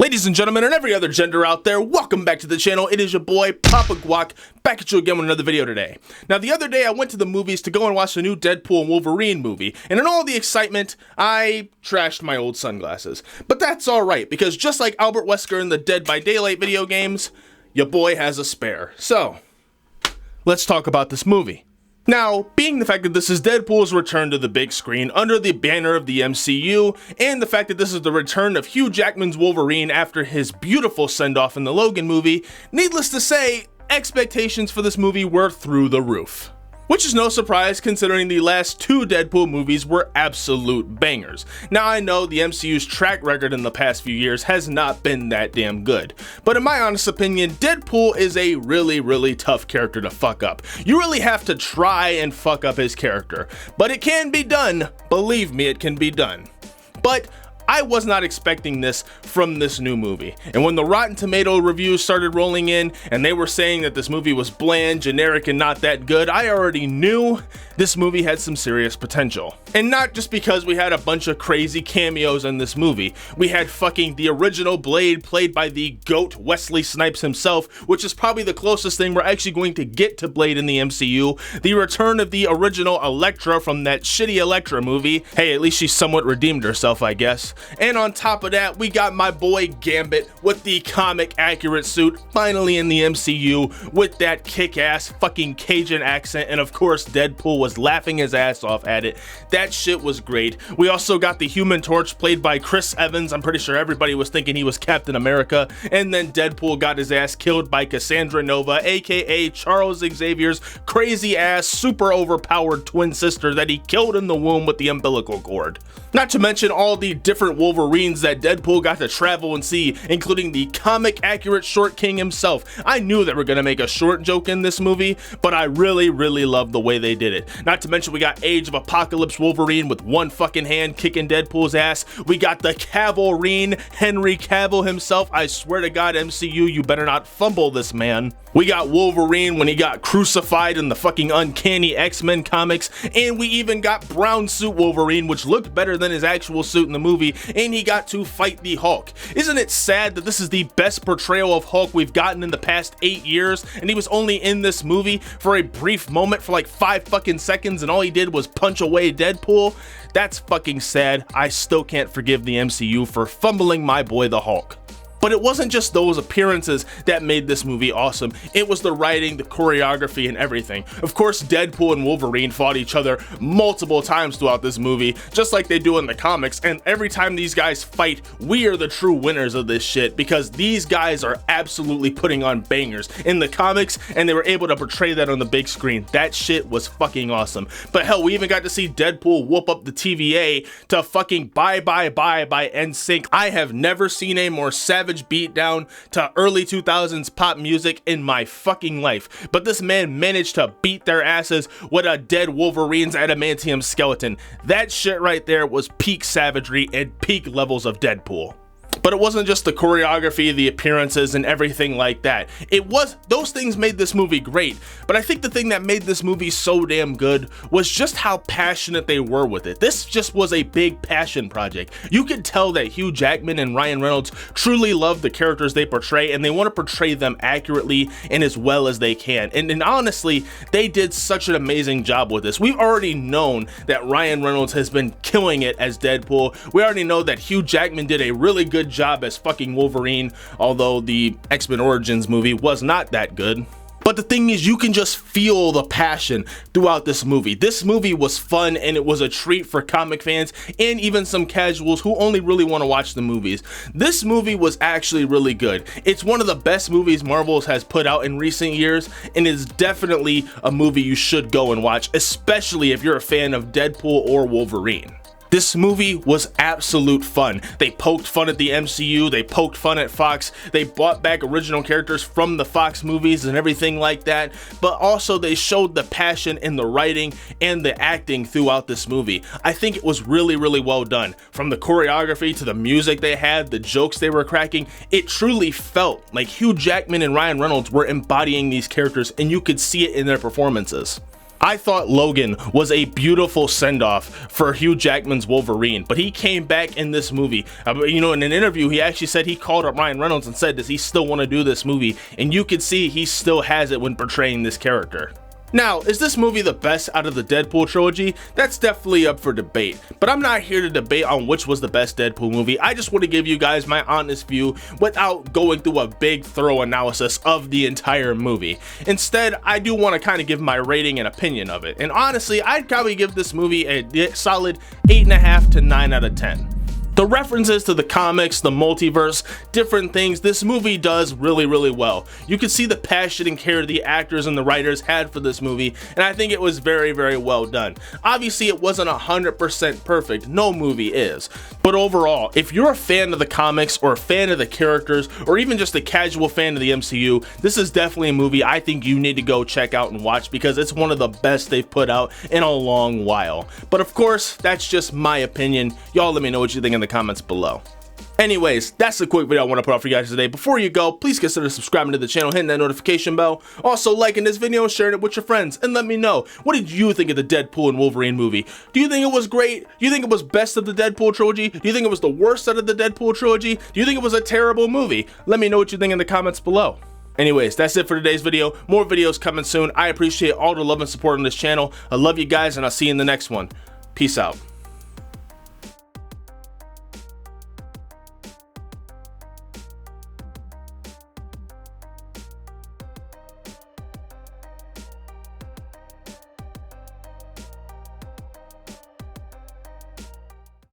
Ladies and gentlemen, and every other gender out there, welcome back to the channel. It is your boy, Papa Guac, back at you again with another video today. Now, the other day, I went to the movies to go and watch the new Deadpool Wolverine movie, and in all the excitement, I trashed my old sunglasses. But that's alright, because just like Albert Wesker in the Dead by Daylight video games, your boy has a spare. So, let's talk about this movie. Now, being the fact that this is Deadpool's return to the big screen under the banner of the MCU, and the fact that this is the return of Hugh Jackman's Wolverine after his beautiful send-off in the Logan movie, needless to say, expectations for this movie were through the roof. Which is no surprise considering the last two Deadpool movies were absolute bangers. Now I know the MCU's track record in the past few years has not been that damn good, but in my honest opinion, Deadpool is a really tough character to fuck up. You really have to try and fuck up his character, but it can be done. Believe me, it can be done. But I was not expecting this from this new movie, and when the Rotten Tomato reviews started rolling in and they were saying that this movie was bland, generic, and not that good, I already knew this movie had some serious potential. And not just because we had a bunch of crazy cameos in this movie. We had fucking the original Blade played by the GOAT Wesley Snipes himself, which is probably the closest thing we're actually going to get to Blade in the MCU. The return of the original Elektra from that shitty Elektra movie. Hey, at least she somewhat redeemed herself, I guess. And on top of that, we got my boy Gambit with the comic accurate suit finally in the MCU with that kick-ass fucking Cajun accent, and of course Deadpool was laughing his ass off at it. That shit was great. We also got the Human Torch played by Chris Evans. I'm pretty sure everybody was thinking he was Captain America, and then Deadpool got his ass killed by Cassandra Nova, aka Charles Xavier's crazy ass super overpowered twin sister that he killed in the womb with the umbilical cord. Not to mention all the different Wolverines that Deadpool got to travel and see, including the comic accurate Short King himself. I knew they were gonna make a short joke in this movie, but I really loved the way they did it. Not to mention we got Age of Apocalypse Wolverine with one fucking hand kicking Deadpool's ass. We got the Cavalrine, Henry Cavill himself. I swear to God, MCU, you better not fumble this man. We got Wolverine when he got crucified in the fucking Uncanny X-Men comics, and we even got Brown Suit Wolverine, which looked better than his actual suit in the movie, and he got to fight the Hulk. Isn't it sad that this is the best portrayal of Hulk we've gotten in the past 8 years, and he was only in this movie for a brief moment for like 5 fucking seconds, and all he did was punch away Deadpool? That's fucking sad. I still can't forgive the MCU for fumbling my boy the Hulk. But it wasn't just those appearances that made this movie awesome. It was the writing, the choreography, and everything. Of course, Deadpool and Wolverine fought each other multiple times throughout this movie, just like they do in the comics, and every time these guys fight, we are the true winners of this shit, because these guys are absolutely putting on bangers in the comics, and they were able to portray that on the big screen. That shit was fucking awesome. But hell, we even got to see Deadpool whoop up the TVA to fucking Bye Bye Bye by NSYNC. I have never seen a more savage beatdown to early 2000s pop music in my fucking life, but this man managed to beat their asses with a dead Wolverine's adamantium skeleton. That shit right there was peak savagery and peak levels of Deadpool. But it wasn't just the choreography, the appearances, and everything like that. Those things made this movie great, but I think the thing that made this movie so damn good was just how passionate they were with it. This just was a big passion project. You could tell that Hugh Jackman and Ryan Reynolds truly love the characters they portray, and they want to portray them accurately and as well as they can. And honestly, they did such an amazing job with this. We've already known that Ryan Reynolds has been killing it as Deadpool. We already know that Hugh Jackman did a really good job as fucking Wolverine, although the X-Men Origins movie was not that good. But the thing is, you can just feel the passion throughout this movie. This movie was fun, and it was a treat for comic fans and even some casuals who only really want to watch the movies. This movie was actually really good. It's one of the best movies Marvel has put out in recent years, and is definitely a movie you should go and watch, especially if you're a fan of Deadpool or Wolverine. This movie was absolute fun. They poked fun at the MCU, they poked fun at Fox, they brought back original characters from the Fox movies and everything like that, but also they showed the passion in the writing and the acting throughout this movie. I think it was really well done. From the choreography to the music they had, the jokes they were cracking, it truly felt like Hugh Jackman and Ryan Reynolds were embodying these characters, and you could see it in their performances. I thought Logan was a beautiful send-off for Hugh Jackman's Wolverine, but he came back in this movie. You know, in an interview, he actually said he called up Ryan Reynolds and said, does he still want to do this movie? And you could see he still has it when portraying this character. Now, is this movie the best out of the Deadpool trilogy? That's definitely up for debate, but I'm not here to debate on which was the best Deadpool movie. I just want to give you guys my honest view without going through a big thorough analysis of the entire movie. Instead, I do want to kind of give my rating and opinion of it, and honestly, I'd probably give this movie a solid 8.5 to 9 out of 10. The references to the comics, the multiverse, different things, this movie does really well. You can see the passion and care the actors and the writers had for this movie, and I think it was very well done. Obviously, it wasn't 100% perfect, no movie is. But overall, if you're a fan of the comics or a fan of the characters, or even just a casual fan of the MCU, this is definitely a movie I think you need to go check out and watch because it's one of the best they've put out in a long while. But of course, that's just my opinion. Y'all let me know what you think in the comments below. Anyways, that's the quick video I want to put out for you guys today. Before you go, please consider subscribing to the channel, hitting that notification bell, also liking this video and sharing it with your friends, and let me know, what did you think of the Deadpool and Wolverine movie? Do you think it was great? Do you think it was best of the Deadpool trilogy? Do you think it was the worst out of the Deadpool trilogy? Do you think it was a terrible movie? Let me know what you think in the comments below. Anyways, that's it for today's video. More videos coming soon. I appreciate all the love and support on this channel. I love you guys, and I'll see you in the next one. Peace out.